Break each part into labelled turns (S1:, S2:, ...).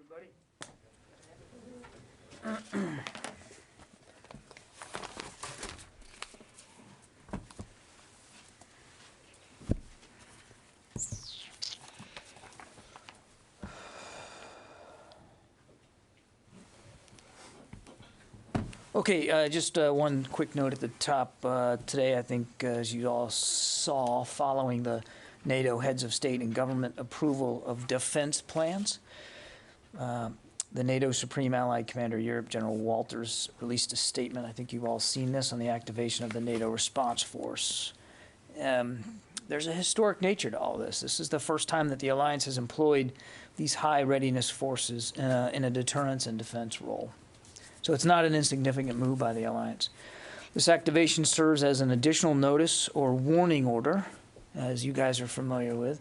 S1: everybody. Okay, just one quick note at the top. Today, I think, as you all saw, following the NATO heads of state and government approval of defense plans, the NATO Supreme Allied Commander Europe, General Walters, released a statement. I think you've all seen this on the activation of the NATO response force. There's a historic nature to all this. This is the first time that the alliance has employed these high readiness forces in a deterrence and defense role. So it's not an insignificant move by the alliance. This activation serves as an additional notice or warning order, as you guys are familiar with,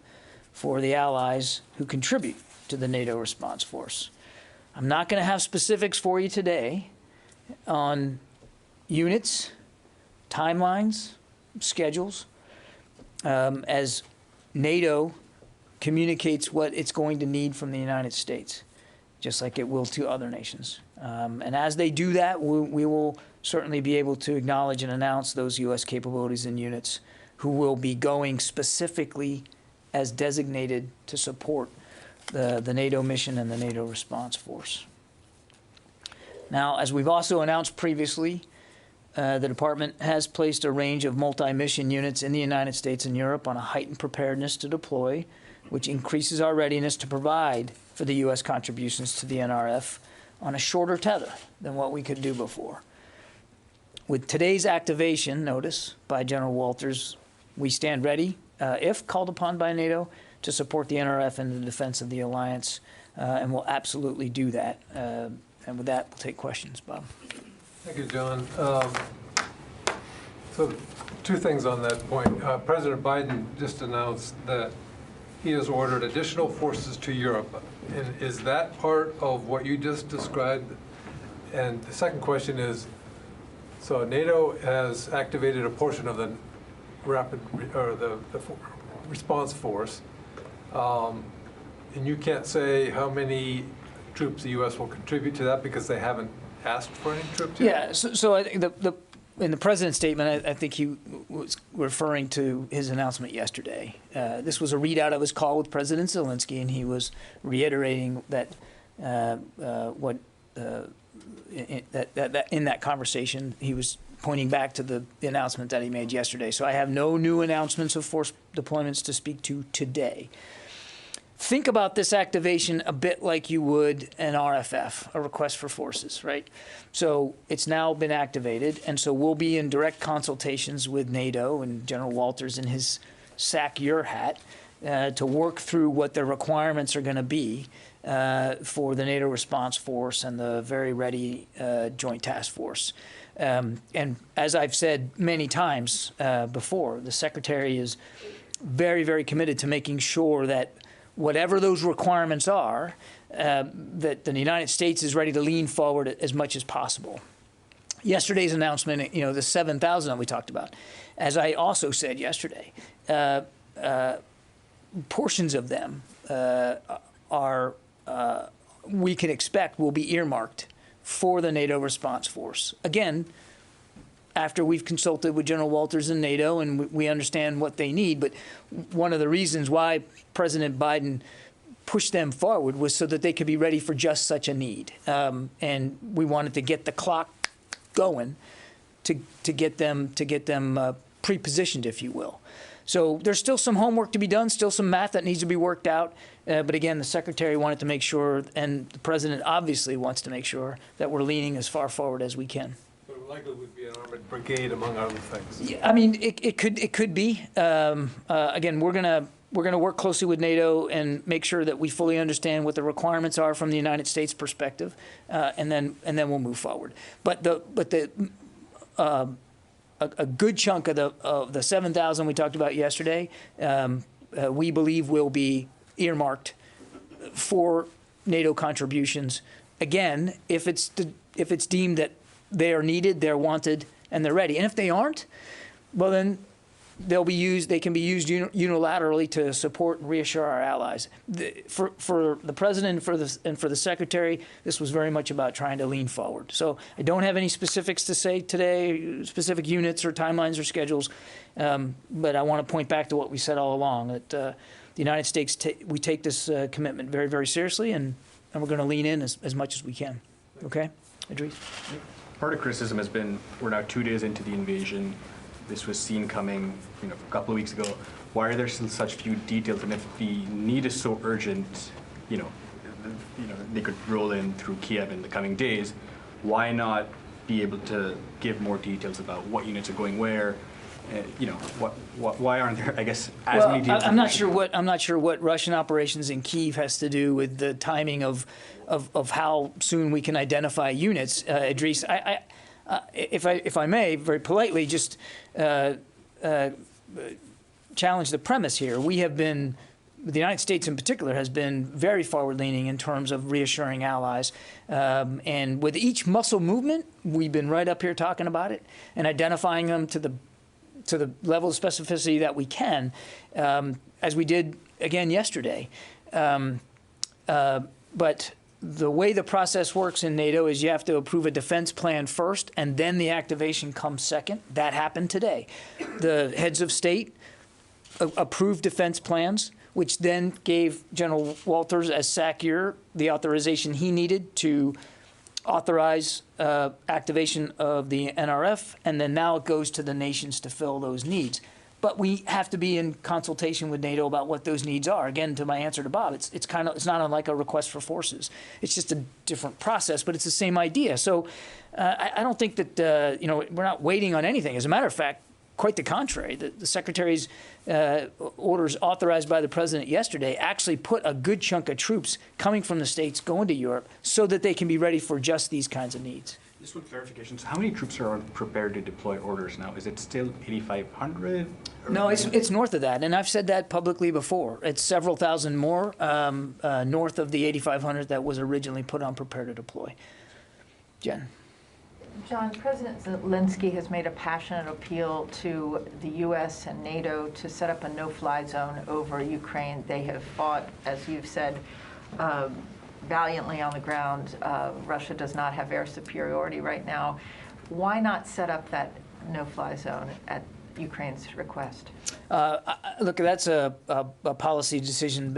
S1: for the allies who contribute to the NATO response force. I'm not going to have specifics for you today on units, timelines, schedules, as NATO communicates what it's going to need from the United States, just like it will to other nations. And as they do that, we will certainly be able to acknowledge and announce those U.S. capabilities and units who will be going specifically as designated to support the NATO mission and the NATO response force. Now, as we've also announced previously, the department has placed a range of multi-mission units in the United States and Europe on a heightened preparedness to deploy, which increases our readiness to provide for the U.S. contributions to the NRF on a shorter tether than what we could do before. With today's activation notice by General Walters, we stand ready, if called upon by NATO, to support the NRF in the defense of the alliance, and we'll absolutely do that. And with that, we'll take questions. Bob.
S2: Thank you, John. So two things on that point. President Biden just announced that he has ordered additional forces to Europe. And is that part of what you just described? And the second question is, so NATO has activated a portion of the response force, and you can't say how many troops the U.S. will contribute to that because they haven't asked for any troops yet?
S1: Yeah, so I think in the president's statement, I think he was referring to his announcement yesterday. This was a readout of his call with President Zelensky, and he was reiterating that in that conversation, he was pointing back to the announcement that he made yesterday. So I have no new announcements of force deployments to speak to today. Think about this activation a bit like you would an RFF, a request for forces, right? So it's now been activated, and so we'll be in direct consultations with NATO and General Walters in his sack your hat to work through what the requirements are going to be for the NATO response force and the very ready joint task force. And as I've said many times before, the Secretary is very, very committed to making sure that whatever those requirements are, that the United States is ready to lean forward as much as possible. Yesterday's announcement, the 7,000 that we talked about, as I also said yesterday, portions of them we can expect will be earmarked for the NATO response force. Again, after we've consulted with General Walters and NATO and we understand what they need, but one of the reasons why President Biden pushed them forward was so that they could be ready for just such a need. And we wanted to get the clock going to get them pre-positioned, if you will. So there's still some homework to be done, still some math that needs to be worked out. But again, the Secretary wanted to make sure, and the President obviously wants to make sure, that we're leaning as far forward as we can.
S2: So it likely would be an armored brigade, among other things.
S1: Yeah, I mean, it could be. Again, we're gonna work closely with NATO and make sure that we fully understand what the requirements are from the United States perspective, and then we'll move forward. But a good chunk of the 7,000 we talked about yesterday, we believe will be earmarked for NATO contributions. Again, if it's deemed that they are needed, they're wanted, and they're ready. And if they aren't, well then They can be used unilaterally to support and reassure our allies. For the president and for the secretary, this was very much about trying to lean forward. So I don't have any specifics to say today, specific units or timelines or schedules, but I want to point back to what we said all along, that the United States, we take this commitment very, very seriously, and we're going to lean in as much as we can. Okay? Idris?
S3: Part of criticism has been, we're now 2 days into the invasion. This was seen coming, a couple of weeks ago. Why are there still such few details? And if the need is so urgent, they could roll in through Kiev in the coming days. Why not be able to give more details about what units are going where? Why aren't there, I guess, as many details?
S1: I'm not sure what Russian operations in Kyiv has to do with the timing of how soon we can identify units, Idris. If I may, very politely, just challenge the premise here. We have been, the United States in particular, has been very forward-leaning in terms of reassuring allies. And with each muscle movement, we've been right up here talking about it and identifying them to the level of specificity that we can, as we did again yesterday. But the way the process works in NATO is you have to approve a defense plan first, and then the activation comes second. That happened today. The heads of state approved defense plans, which then gave General Walters as SACEUR the authorization he needed to authorize activation of the NRF, and then now it goes to the nations to fill those needs. But we have to be in consultation with NATO about what those needs are. Again, to my answer to Bob, it's not unlike a request for forces. It's just a different process, but it's the same idea. So I don't think that we're not waiting on anything. As a matter of fact, quite the contrary. The Secretary's orders authorized by the President yesterday actually put a good chunk of troops coming from the States going to Europe so that they can be ready for just these kinds of needs.
S3: Just one clarification. So how many troops are prepared to deploy orders now? Is it still 8,500?
S1: No, it's north of that, and I've said that publicly before. It's several thousand more north of the 8,500 that was originally put on prepare to deploy. Jen.
S4: John, President Zelensky has made a passionate appeal to the U.S. and NATO to set up a no-fly zone over Ukraine. They have fought, as you've said, valiantly on the ground. Russia does not have air superiority right now. Why not set up that no-fly zone at Ukraine's request?
S1: Look, that's a policy decision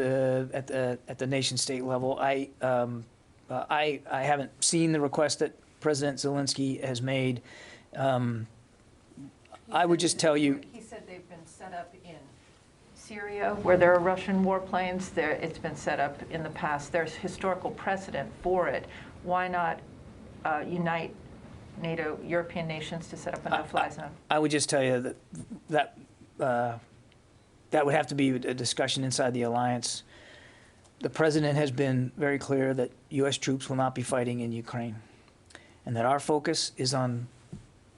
S1: at the nation-state level. I haven't seen the request that President Zelensky has made. I would just tell you.
S4: He said they've been set up in Syria, where there are Russian warplanes. It's been set up in the past. There's historical precedent for it. Why not unite NATO, European nations to set up a no-fly zone?
S1: I would just tell you that would have to be a discussion inside the alliance. The President has been very clear that U.S. troops will not be fighting in Ukraine, and that our focus is on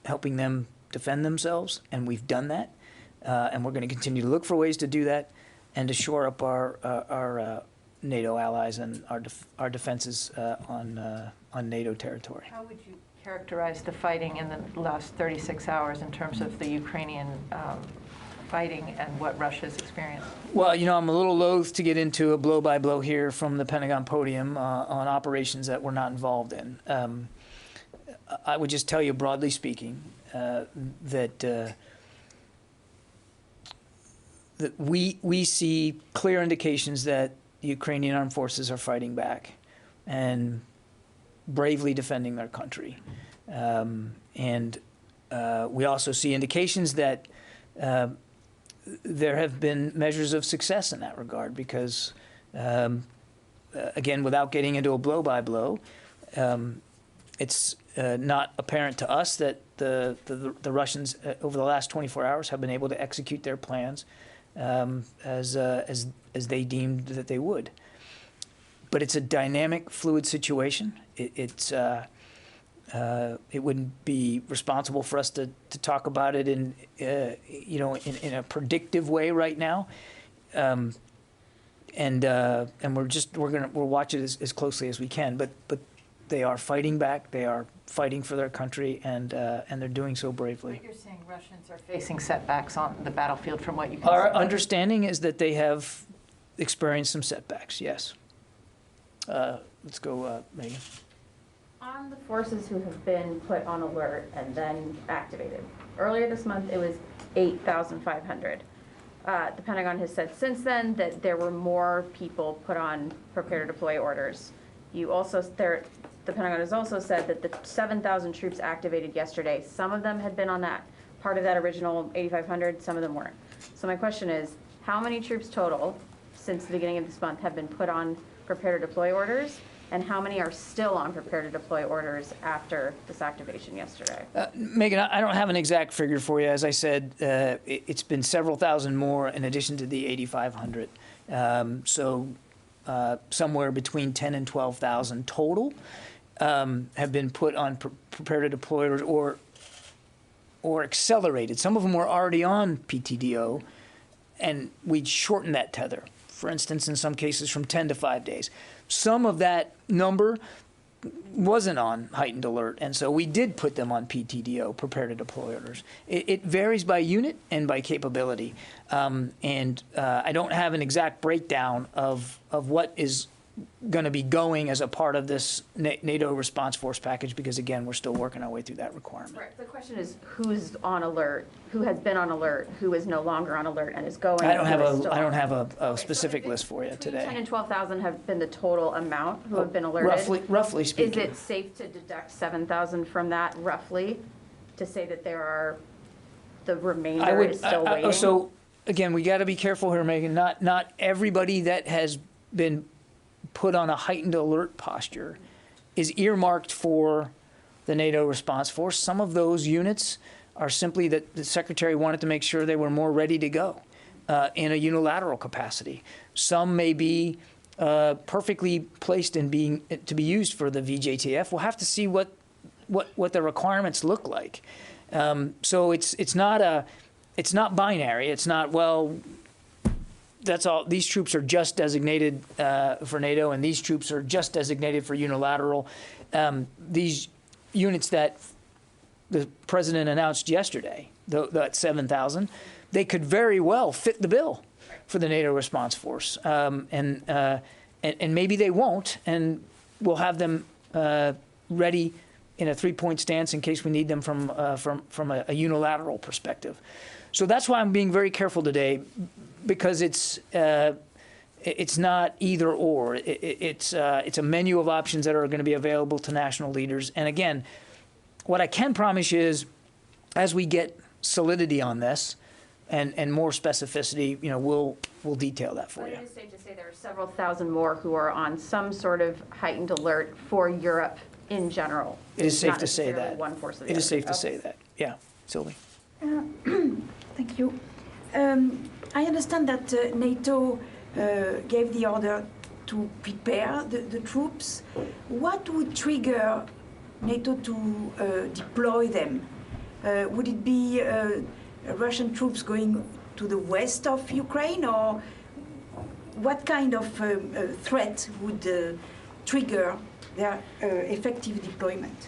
S1: helping them defend themselves, and we've done that. And we're going to continue to look for ways to do that and to shore up our NATO allies and our defenses on NATO territory.
S4: How would you characterize the fighting in the last 36 hours in terms of the Ukrainian fighting and what Russia's experienced?
S1: Well, I'm a little loath to get into a blow-by-blow here from the Pentagon podium on operations that we're not involved in. I would just tell you, broadly speaking, that we see clear indications that the Ukrainian armed forces are fighting back and bravely defending their country. And we also see indications that there have been measures of success in that regard because, again, without getting into a blow-by-blow, it's not apparent to us that the Russians over the last 24 hours have been able to execute their plans as they deemed that they would. But it's a dynamic, fluid situation. It wouldn't be responsible for us to talk about it in a predictive way right now. And we'll watch it as closely as we can. But they are fighting back. They are fighting for their country, and they're doing so bravely.
S4: But you're saying Russians are facing setbacks on the battlefield from what you can
S1: Our
S4: see?
S1: understanding is that they have experienced some setbacks, yes. Let's go, Megan.
S5: On the forces who have been put on alert and then activated. Earlier this month, it was 8,500. The Pentagon has said since then that there were more people put on prepare to deploy orders. The Pentagon has also said that the 7,000 troops activated yesterday, some of them had been on that part of that original 8,500, some of them weren't. So my question is, how many troops total since the beginning of this month have been put on prepare to deploy orders? And how many are still on prepare to deploy orders after this activation yesterday?
S1: Megan, I don't have an exact figure for you. As I said, it's been several thousand more in addition to the 8,500. Somewhere between 10 and 12,000 total have been put on prepare to deploy orders or accelerated. Some of them were already on PTDO, and we shortened that tether. For instance, in some cases from 10 to 5 days. Some of that number wasn't on heightened alert, and so we did put them on PTDO, prepare to deploy orders. It varies by unit and by capability, and I don't have an exact breakdown of what is going to be going as a part of this NATO response force package because, again, we're still working our way through that requirement.
S5: Right. The question is who's on alert, who has been on alert, who is no longer on alert and is going.
S1: I don't
S5: and
S1: have
S5: who is still on.
S1: a specific list for you
S5: Between
S1: today.
S5: 10 and 12,000 have been the total amount who have been alerted.
S1: Roughly speaking.
S5: Is it safe to deduct 7,000 from that roughly to say that there are the remainder is still waiting?
S1: So again, we got to be careful here, Megan. Not everybody that has been put on a heightened alert posture is earmarked for the NATO response force. Some of those units are simply that the Secretary wanted to make sure they were more ready to go in a unilateral capacity. Some may be perfectly placed in to be used for the VJTF. We'll have to see what the requirements look like. So it's not binary. It's not, well, that's all. These troops are just designated for NATO, and these troops are just designated for unilateral. These units that the president announced yesterday, that 7,000, they could very well fit the bill for the NATO response force, and maybe they won't, and we'll have them ready in a three-point stance in case we need them from a unilateral perspective. So that's why I'm being very careful today, because it's not either or. It's a menu of options that are going to be available to national leaders. And again, what I can promise you is, as we get solidity on this and more specificity, we'll detail that for
S5: But
S1: you.
S5: it is safe to say there are several thousand more who are on some sort of heightened alert for Europe in general.
S1: It is safe
S5: Not
S1: to say
S5: necessarily
S1: that.
S5: one force or the
S1: It is
S5: other.
S1: safe to say that. Yeah, Sylvie.
S6: Thank you. I understand that NATO gave the order to prepare the troops. What would trigger NATO to deploy them? Would it be Russian troops going to the west of Ukraine, or what kind of threat would trigger their effective deployment?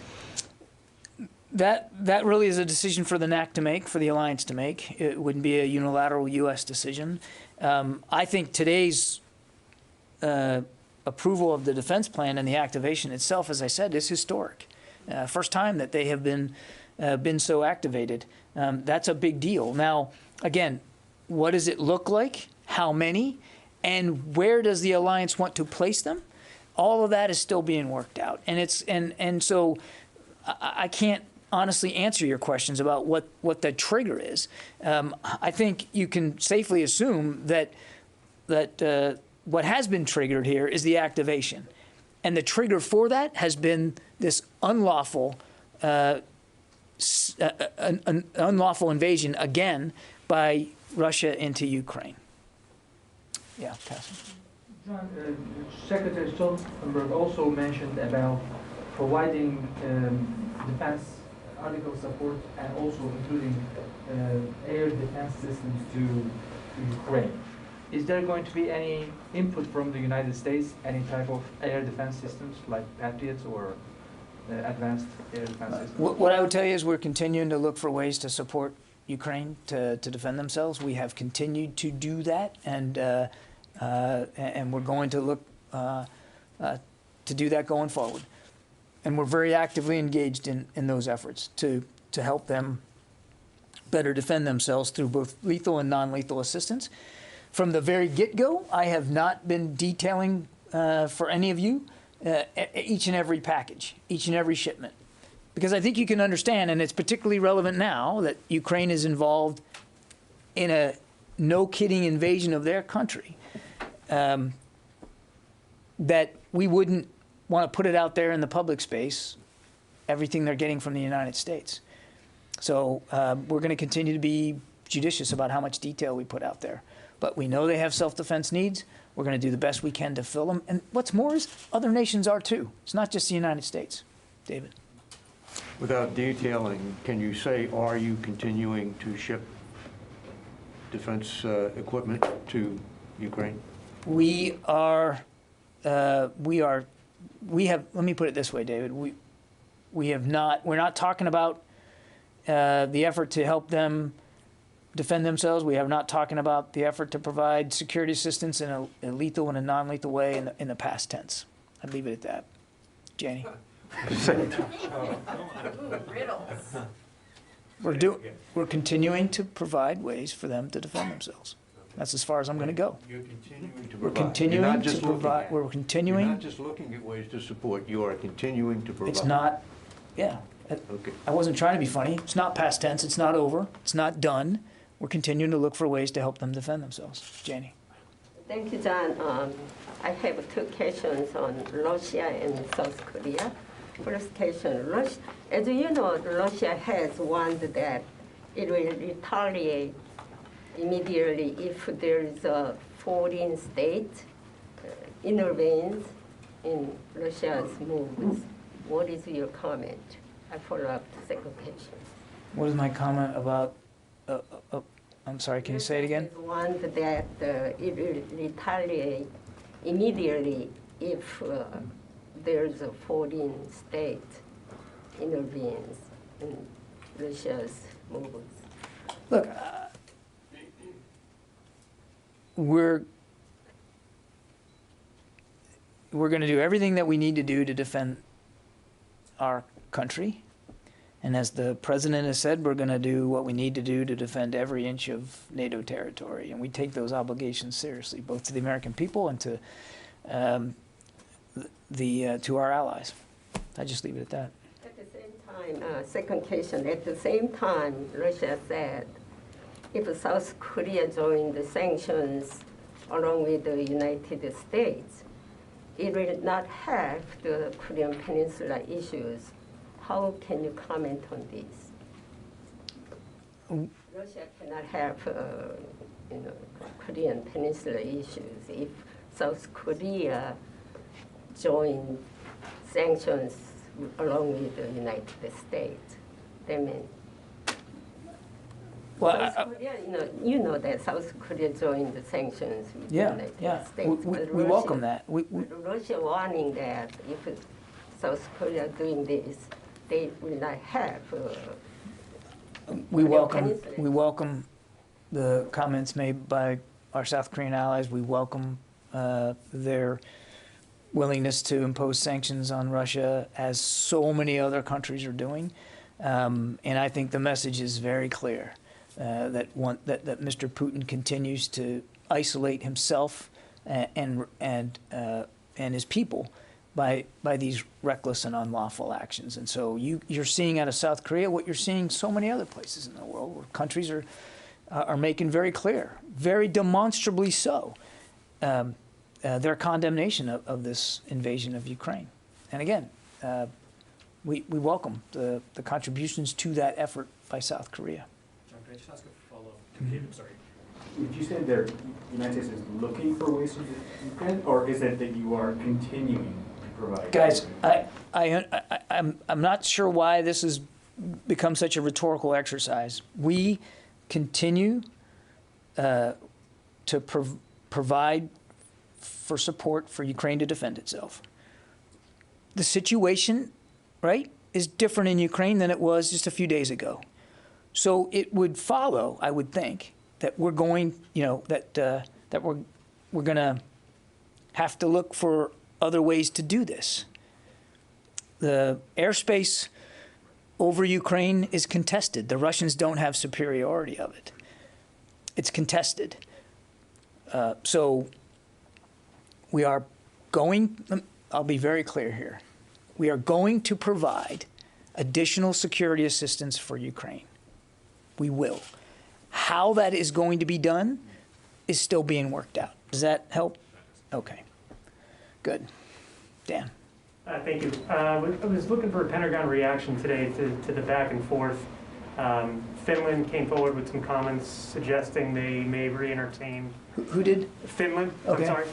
S1: That really is a decision for the NAC to make, for the alliance to make. It wouldn't be a unilateral U.S. decision. I think today's approval of the defense plan and the activation itself, as I said, is historic. First time that they have been so activated. That's a big deal. Now, again, what does it look like? How many? And where does the alliance want to place them? All of that is still being worked out. And so I can't honestly answer your questions about what the trigger is. I think you can safely assume that what has been triggered here is the activation. And the trigger for that has been this unlawful invasion, again, by Russia into Ukraine. Yeah, Cassie.
S7: John, Secretary Stoltenberg also mentioned about providing defense article support and also including air defense systems to Ukraine. Is there going to be any input from the United States, any type of air defense systems like Patriots or advanced air defense systems?
S1: What I would tell you is we're continuing to look for ways to support Ukraine to defend themselves. We have continued to do that, and we're going to look to do that going forward. And we're very actively engaged in those efforts to help them better defend themselves through both lethal and non-lethal assistance. From the very get-go, I have not been detailing for any of you each and every package, each and every shipment. Because I think you can understand, and it's particularly relevant now, that Ukraine is involved in a no-kidding invasion of their country, that we wouldn't want to put it out there in the public space, everything they're getting from the United States. So we're going to continue to be judicious about how much detail we put out there. But we know they have self-defense needs. We're going to do the best we can to fill them. And what's more is other nations are too. It's not just the United States. David.
S8: Without detailing, can you say, are you continuing to ship defense equipment to Ukraine?
S1: We have, let me put it this way, David. We're not talking about the effort to help them defend themselves. We are not talking about the effort to provide security assistance in a lethal and a non-lethal way in the past tense. I'd leave it at that. Janie. We're continuing to provide ways for them to defend themselves. That's as far as I'm going to go.
S8: You're continuing to
S1: We're
S8: provide.
S1: continuing to provide. We're continuing.
S8: You're not just looking at ways to support. You are continuing to provide.
S1: It's not. Yeah.
S8: Okay.
S1: I wasn't trying to be funny. It's not past tense. It's not over. It's not done. We're continuing to look for ways to help them defend themselves. Janie.
S9: Thank you, John. I have two questions on Russia and South Korea. First question, Russia, as you know, Russia has warned that it will retaliate immediately if there is a foreign state intervenes in Russia's moves. What is your comment? I follow up the second question.
S1: What is my comment about? I'm sorry. Can you say it again?
S9: Russia has warned that it will retaliate immediately if there's a foreign state intervenes in Russia's moves.
S1: Look, we're going to do everything that we need to do to defend our country. And as the president has said, we're going to do what we need to do to defend every inch of NATO territory. And we take those obligations seriously, both to the American people and to our allies. I just leave it at that.
S9: At the same time, second question, at the same time, Russia said if South Korea joined the sanctions along with the United States, it will not have the Korean Peninsula issues. How can you comment on this? Russia cannot have Korean Peninsula issues if South Korea join sanctions along with the United States. That means South Korea, you know that South Korea joined the sanctions with the United States.
S1: We welcome that.
S9: Russia warning that if South Korea doing this, they will not have.
S1: We welcome the comments made by our South Korean allies. We welcome their willingness to impose sanctions on Russia, as so many other countries are doing. And I think the message is very clear that Mr. Putin continues to isolate himself and his people by these reckless and unlawful actions. And so you're seeing out of South Korea what you're seeing so many other places in the world, where countries are making very clear, very demonstrably so, their condemnation of this invasion of Ukraine. And again, we welcome the contributions to that effort by South Korea.
S3: John, can I just ask a follow-up to David? Sorry.
S10: Would you say the United States is looking for ways to defend, or is it that you are continuing to provide?
S1: Guys, I'm not sure why this has become such a rhetorical exercise. We continue to provide for support for Ukraine to defend itself. The situation right, is different in Ukraine than it was just a few days ago. So it would follow, I would think, that we're going, that we're going to have to look for other ways to do this. The airspace over Ukraine is contested. The Russians don't have superiority of it. It's contested. So we are going, I'll be very clear here, we are going to provide additional security assistance for Ukraine. We will. How that is going to be done is still being worked out. Does that help? Okay. Good. Dan.
S11: Thank you. I was looking for a Pentagon reaction today to the back and forth. Finland came forward with some comments suggesting they may re-entertain.
S1: Who did?
S11: Finland.
S1: Okay.
S11: I'm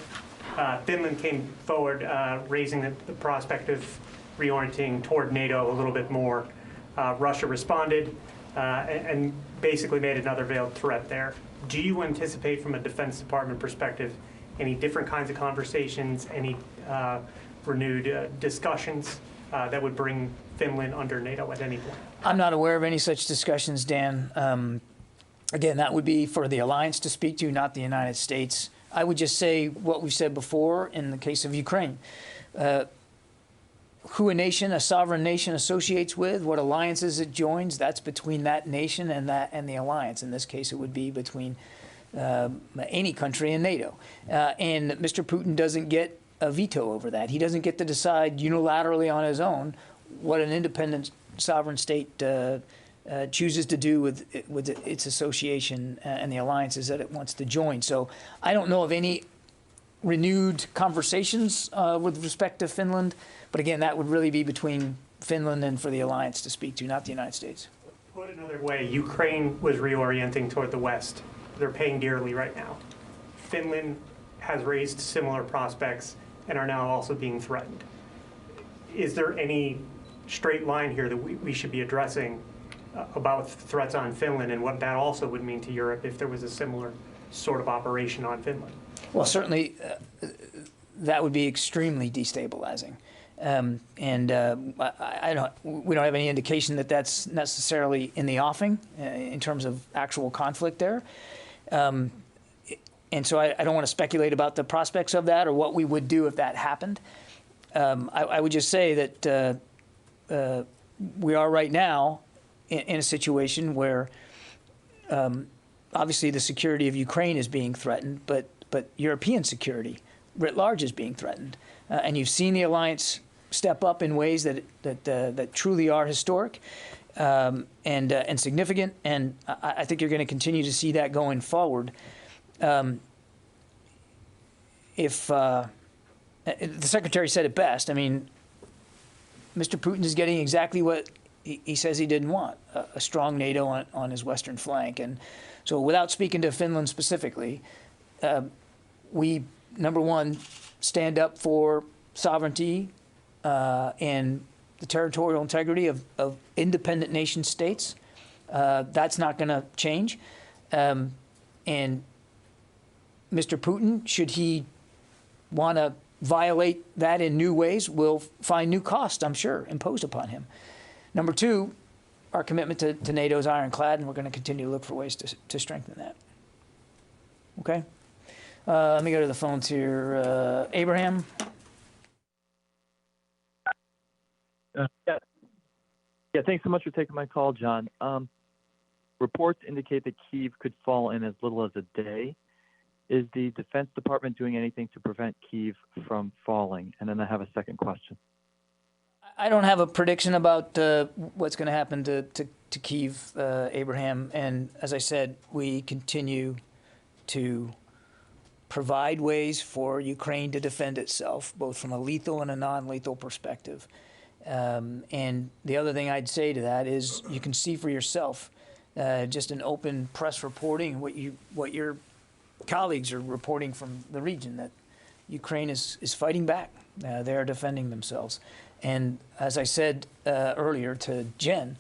S11: sorry. Finland came forward raising the prospect of reorienting toward NATO a little bit more. Russia responded and basically made another veiled threat there. Do you anticipate from a Defense Department perspective any different kinds of conversations, any renewed discussions that would bring Finland under NATO at any point?
S1: I'm not aware of any such discussions, Dan. Again, that would be for the alliance to speak to, not the United States. I would just say what we've said before in the case of Ukraine. Who a nation, a sovereign nation, associates with, what alliances it joins, that's between that nation and the alliance. In this case, it would be between any country in NATO. And Mr. Putin doesn't get a veto over that. He doesn't get to decide unilaterally on his own what an independent sovereign state chooses to do with its association and the alliances that it wants to join. So I don't know of any renewed conversations with respect to Finland. But again, that would really be between Finland and for the alliance to speak to, not the United States.
S11: Put another way, Ukraine was reorienting toward the West. They're paying dearly right now. Finland has raised similar prospects and are now also being threatened. Is there any straight line here that we should be addressing about threats on Finland and what that also would mean to Europe if there was a similar sort of operation on Finland?
S1: Well, certainly that would be extremely destabilizing. We don't have any indication that that's necessarily in the offing in terms of actual conflict there. And so I don't want to speculate about the prospects of that or what we would do if that happened. I would just say that we are right now in a situation where obviously the security of Ukraine is being threatened, but European security writ large is being threatened. And you've seen the alliance step up in ways that truly are historic and significant. And I think you're going to continue to see that going forward. If the Secretary said it best, I mean, Mr. Putin is getting exactly what he says he didn't want, a strong NATO on his western flank. And so without speaking to Finland specifically, we, number one, stand up for sovereignty and the territorial integrity of independent nation states. That's not going to change. And Mr. Putin, should he want to violate that in new ways, will find new costs, I'm sure, imposed upon him. Number two, our commitment to NATO is ironclad, and we're going to continue to look for ways to strengthen that. Okay? Let me go to the phones here. Abraham?
S12: Yeah, thanks so much for taking my call, John. Reports indicate that Kyiv could fall in as little as a day. Is the Defense Department doing anything to prevent Kyiv from falling? And then I have a second question.
S1: I don't have a prediction about what's going to happen to Kyiv, Abraham. And as I said, we continue to provide ways for Ukraine to defend itself, both from a lethal and a non-lethal perspective. And the other thing I'd say to that is you can see for yourself just an open press reporting, what your colleagues are reporting from the region, that Ukraine is fighting back. They are defending themselves. And as I said earlier to Jen,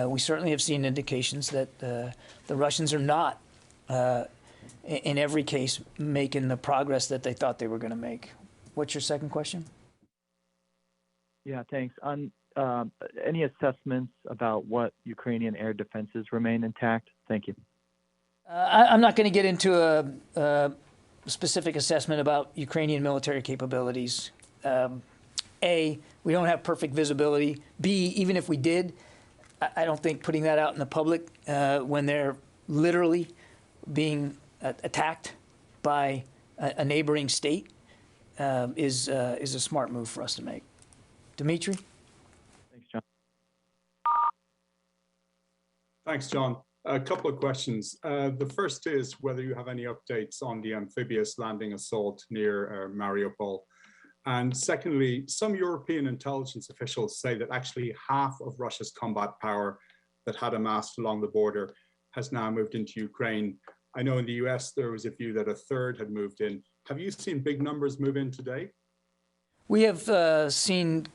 S1: we certainly have seen indications that the Russians are not, in every case, making the progress that they thought they were going to make. What's your second question?
S12: Yeah, thanks. On any assessments about what Ukrainian air defenses remain intact? Thank you.
S1: I'm not going to get into a specific assessment about Ukrainian military capabilities. A, we don't have perfect visibility. B, even if we did, I don't think putting that out in the public when they're literally being attacked by a neighboring state is a smart move for us to make. Dimitri?
S12: Thanks, John.
S13: Thanks, John. A couple of questions. The first is whether you have any updates on the amphibious landing assault near Mariupol. And secondly, some European intelligence officials say that actually half of Russia's combat power that had amassed along the border has now moved into Ukraine. I know in the US there was a view that a third had moved in. Have you seen big numbers move in today?
S1: We have seen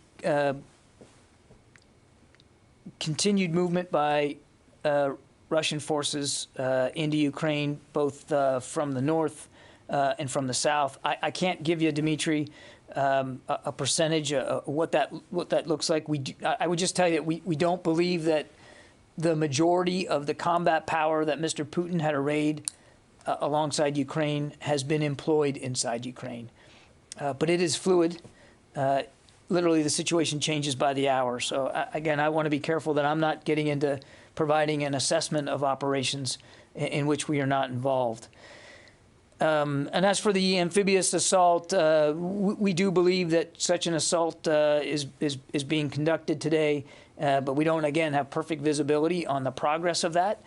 S1: continued movement by Russian forces into Ukraine, both from the north and from the south. I can't give you, Dimitri, a percentage of what that looks like. I would just tell you that we don't believe that the majority of the combat power that Mr. Putin had arrayed alongside Ukraine has been employed inside Ukraine. But it is fluid. Literally, the situation changes by the hour. So again, I want to be careful that I'm not getting into providing an assessment of operations in which we are not involved. And as for the amphibious assault, we do believe that such an assault is being conducted today, but we don't, again, have perfect visibility on the progress of that.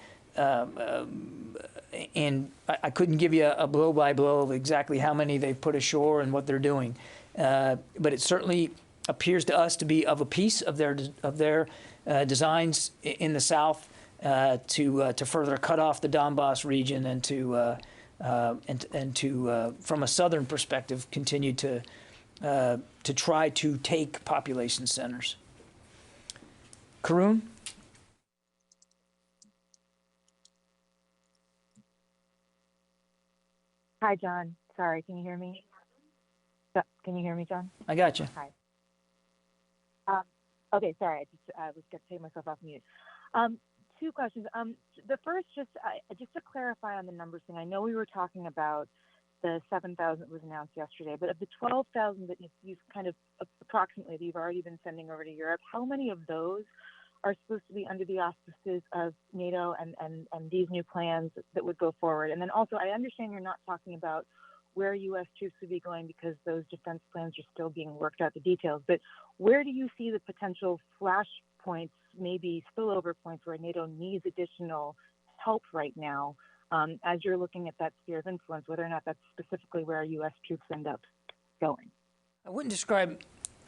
S1: And I couldn't give you a blow-by-blow of exactly how many they've put ashore and what they're doing. But it certainly appears to us to be of a piece of their designs in the south to further cut off the Donbass region and to from a southern perspective continue to try to take population centers. Karun?
S14: Hi, John. Sorry, can you hear me? Can you hear me, John?
S1: I got you.
S14: Hi. Okay, sorry, I was going to take myself off mute. Two questions. The first, just to clarify on the numbers thing, I know we were talking about the 7,000 that was announced yesterday, but of the 12,000 that you've kind of approximately that you've already been sending over to Europe, how many of those are supposed to be under the auspices of NATO and these new plans that would go forward? And then also, I understand you're not talking about where U.S. troops would be going because those defense plans are still being worked out, the details, but where do you see the potential flashpoints, maybe spillover points where NATO needs additional help right now as you're looking at that sphere of influence, whether or not that's specifically where U.S. troops end up going?
S1: I wouldn't describe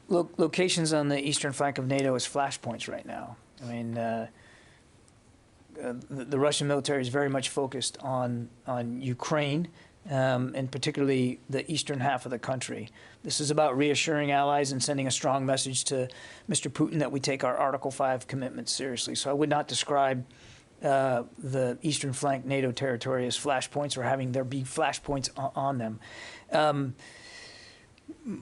S1: locations on the eastern flank of NATO as flashpoints right now. I mean, the Russian military is very much focused on Ukraine, and particularly the eastern half of the country. This is about reassuring allies and sending a strong message to Mr. Putin that we take our Article 5 commitments seriously. So I would not describe the eastern flank NATO territory as flashpoints or having there be flashpoints on them.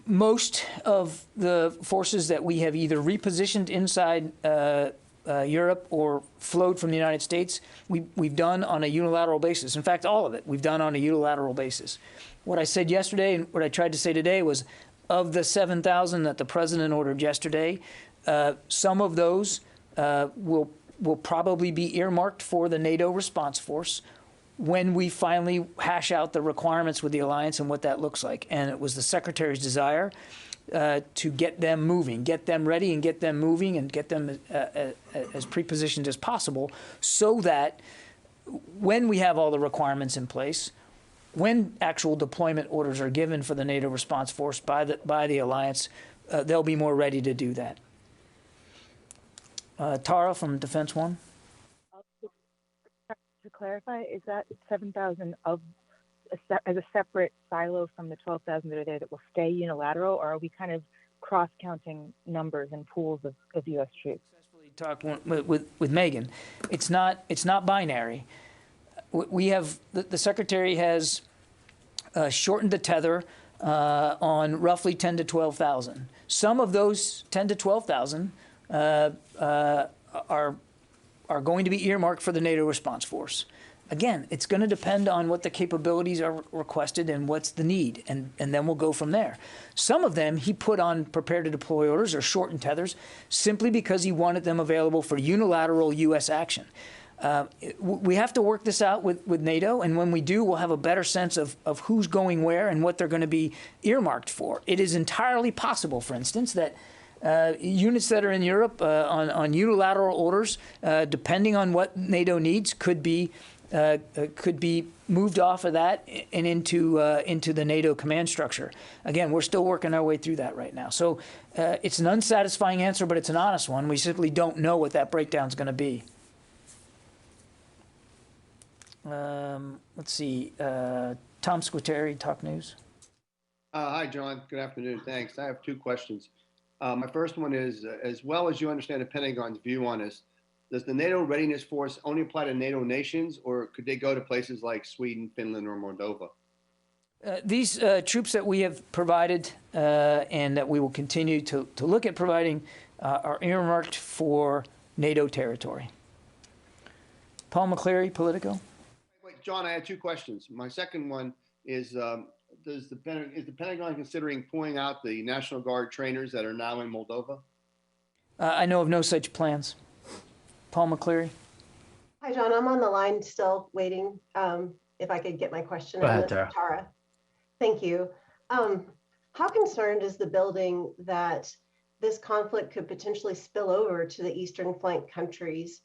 S1: Most of the forces that we have either repositioned inside Europe or flowed from the United States, we've done on a unilateral basis. In fact, all of it we've done on a unilateral basis. What I said yesterday and what I tried to say today was of the 7,000 that the president ordered yesterday, some of those will probably be earmarked for the NATO response force when we finally hash out the requirements with the alliance and what that looks like. And it was the Secretary's desire to get them moving, get them ready and get them moving and get them as pre-positioned as possible so that when we have all the requirements in place, when actual deployment orders are given for the NATO response force by the alliance, they'll be more ready to do that. Tara from Defense One.
S14: To clarify, is that 7,000 as a separate silo from the 12,000 that are there that will stay unilateral, or are we kind of cross-counting numbers and pools of U.S. troops?
S1: Talk with Megan. It's not binary. We have the Secretary has shortened the tether on roughly 10 to 12,000. Some of those 10 to 12,000 are going to be earmarked for the NATO response force. Again, it's going to depend on what the capabilities are requested and what's the need, and then we'll go from there. Some of them he put on prepare to deploy orders or shortened tethers simply because he wanted them available for unilateral U.S. action. We have to work this out with NATO, and when we do, we'll have a better sense of who's going where and what they're going to be earmarked for. It is entirely possible, for instance, that units that are in Europe on unilateral orders, depending on what NATO needs, could be moved off of that and into the NATO command structure. Again, we're still working our way through that right now. So it's an unsatisfying answer, but it's an honest one. We simply don't know what that breakdown is going to be. Let's see. Tom Squitieri, Talk News.
S15: Hi, John. Good afternoon. Thanks. I have two questions. My first one is, as well as you understand the Pentagon's view on this, does the NATO readiness force only apply to NATO nations, or could they go to places like Sweden, Finland, or Moldova?
S1: These troops that we have provided and that we will continue to look at providing are earmarked for NATO territory. Paul McCleary, Politico.
S15: Wait, John, I had two questions. My second one is, is the Pentagon considering pulling out the National Guard trainers that are now in Moldova?
S1: I know of no such plans. Paul McCleary.
S16: Hi, John. I'm on the line still waiting. If I could get my question in. This is Tara. Thank you. How concerned is the building that this conflict could potentially spill over to the eastern flank countries?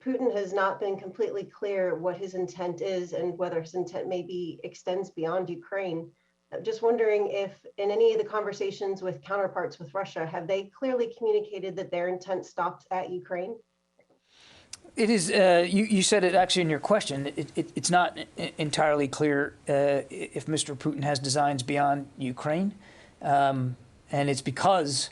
S16: Putin has not been completely clear what his intent is and whether his intent maybe extends beyond Ukraine. I'm just wondering if in any of the conversations with counterparts with Russia, have they clearly communicated that their intent stops at Ukraine?
S1: It is, you said it actually in your question, it's not entirely clear if Mr. Putin has designs beyond Ukraine. And it's because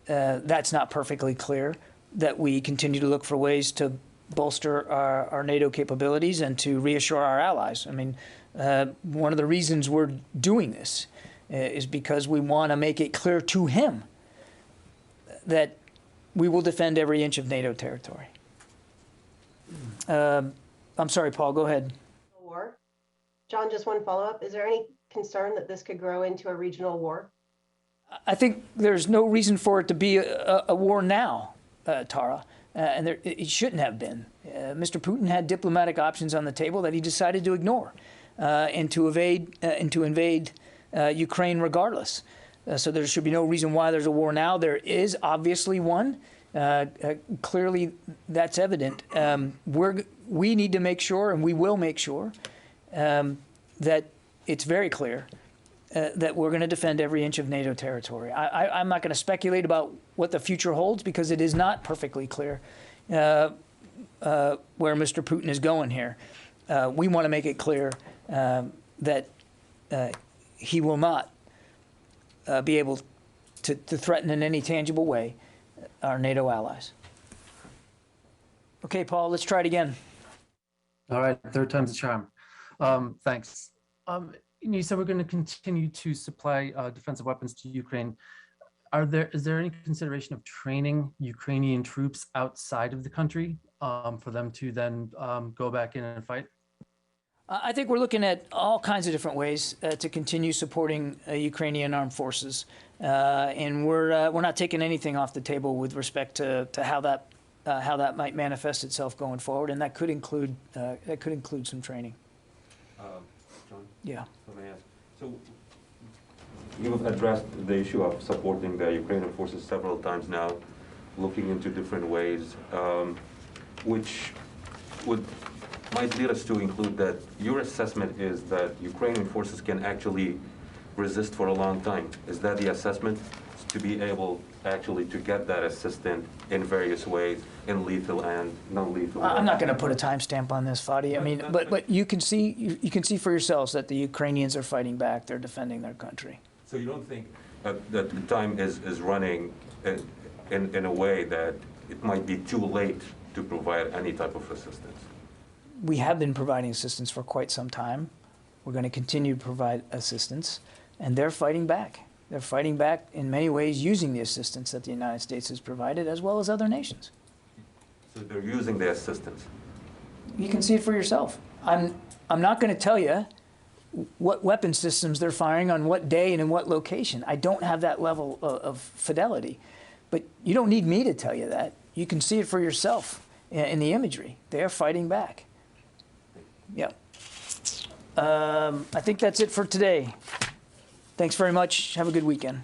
S1: that's not perfectly clear that we continue to look for ways to bolster our NATO capabilities and to reassure our allies. I mean, one of the reasons we're doing this is because we want to make it clear to him that we will defend every inch of NATO territory. I'm sorry, Paul, go ahead.
S16: War. John, just one follow-up. Is there any concern that this could grow into a regional war?
S1: I think there's no reason for it to be a war now, Tara, and it shouldn't have been. Mr. Putin had diplomatic options on the table that he decided to ignore and to invade Ukraine regardless. So there should be no reason why there's a war now. There is obviously one. Clearly, that's evident. We need to make sure, and we will make sure, that it's very clear that we're going to defend every inch of NATO territory. I'm not going to speculate about what the future holds because it is not perfectly clear where Mr. Putin is going here. We want to make it clear that he will not be able to threaten in any tangible way our NATO allies. Okay, Paul, let's try it again.
S17: All right, third time's a charm. Thanks. You said we're going to continue to supply defensive weapons to Ukraine. Is there any consideration of training Ukrainian troops outside of the country for them to then go back in and fight?
S1: I think we're looking at all kinds of different ways to continue supporting Ukrainian armed forces, and we're not taking anything off the table with respect to how that might manifest itself going forward, and that could include some training.
S18: John?
S1: Yeah.
S18: Let me ask. So you've addressed the issue of supporting the Ukrainian forces several times now, looking into different ways, which might lead us to include that your assessment is that Ukrainian forces can actually resist for a long time. Is that the assessment? To be able actually to get that assistance in various ways, in lethal and non-lethal ways? I'm
S1: not going to put a timestamp on this, Fadi. I mean, but you can see for yourselves that the Ukrainians are fighting back. They're defending their country.
S18: So you don't think that the time is running in a way that it might be too late to provide any type of assistance?
S1: We have been providing assistance for quite some time. We're going to continue to provide assistance, and they're fighting back. They're fighting back in many ways using the assistance that the United States has provided, as well as other nations.
S18: So they're using the assistance.
S1: You can see it for yourself. I'm not going to tell you what weapon systems they're firing on what day and in what location. I don't have that level of fidelity. But you don't need me to tell you that. You can see it for yourself in the imagery. They're fighting back. Yeah. I think that's it for today. Thanks very much. Have a good weekend.